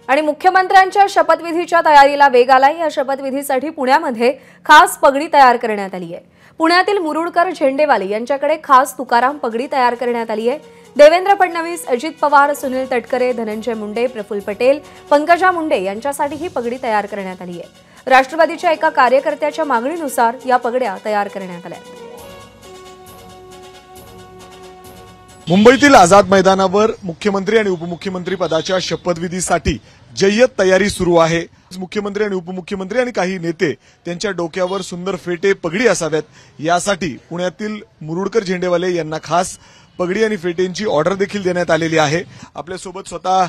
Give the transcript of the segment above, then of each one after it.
आणि मुख्यमंत्र्यांच्या शपथविधीच्या तयारीला वेग आलाय। या शपथविधीसाठी पुण्यामध्ये खास पगडी तयार करण्यात आली आहे। पुण्यातील मुरुडकर झेंडेवाले यांच्याकडे खास तुकाराम पगडी तयार करण्यात आली आहे। देवेंद्र फडणवीस, अजित पवार, सुनील तटकरे, धनंजय मुंडे, प्रफुल्ल पटेल, पंकजा मुंडे यांच्यासाठी ही पगडी तयार करण्यात आली आहे। राष्ट्रवादीच्या एका कार्यकर्त्याच्या मागणीनुसार या पगड्या तयार करण्यात आल्या। मुंबईतील आझाद मैदानावर मुख्यमंत्री आणि उपमुख्यमंत्री पदाच्या शपथविधीसाठी जय्यत तयारी सुरू आहे। मुख्यमंत्री आणि उपमुख्यमंत्री आणि काही नेते त्यांच्या डोक्यावर सुंदर फेटे पगडी असाव्यात यासाठी पुण्यातील मुरुडकर झेंडेवाले यांना खास पगडी आणि फेटेंची ऑर्डर देखील देण्यात आलेली आहे। आपल्यासोबत स्वतः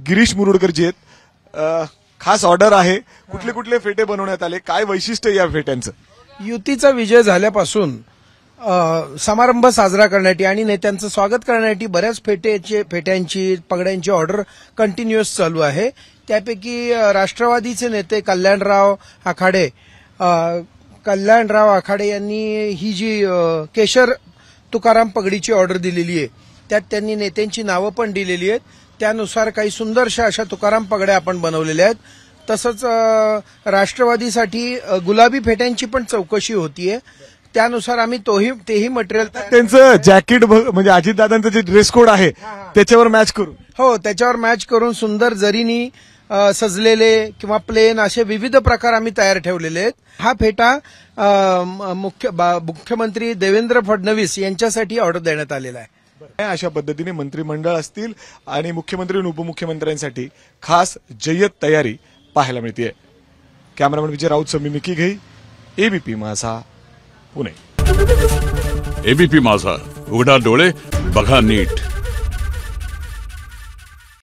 गिरीश मुरुडकर जी आहेत। खास ऑर्डर आहे, कुठले कुठले फेटे बनवण्यात आले, काय वैशिष्ट्य या फेट्यांचं? युतीचा विजय झाल्यापासून समारंभ साजरा करण्यासाठी आणि नेत्यांचं स्वागत करण्यासाठी बऱ्याच फेट्यांची पगड्यांची ऑर्डर कंटिन्युअस चालू आहे। त्यापैकी राष्ट्रवादीचे नेते कल्याणराव आखाडे यांनी ही जी केशर तुकाराम पगडीची ऑर्डर दिलेली आहे त्यात त्यांनी नेत्यांची नावं पण दिलेली आहेत। त्यानुसार काही सुंदरशा अशा तुकाराम पगड्या आपण बनवलेल्या आहेत। तसंच राष्ट्रवादीसाठी गुलाबी फेट्यांची पण चौकशी होतीये, त्यानुसार आम्ही तेही मटेरियल त्यांचं जॅकेट म्हणजे अजितदादांचं जे ड्रेस कोड आहे त्याच्यावर मॅच करून त्याच्यावर मॅच करून सुंदर जरीनी सजलेले किंवा प्लेन असे विविध प्रकार आम्ही तयार ठेवलेले आहेत। हा फेटा मुख्यमंत्री देवेंद्र फडणवीस यांच्यासाठी ऑर्डर देण्यात आलेला आहे। अशा पद्धतीने मंत्रिमंडळ असतील आणि मुख्यमंत्री आणि उपमुख्यमंत्र्यांसाठी खास जय्यत तयारी पाहायला मिळते। कॅमेरामन विजय राऊत समी मिकी घई, एबीपी माझा, पुणे। एबीपी माझा, उघडा डोळे बघा नीट।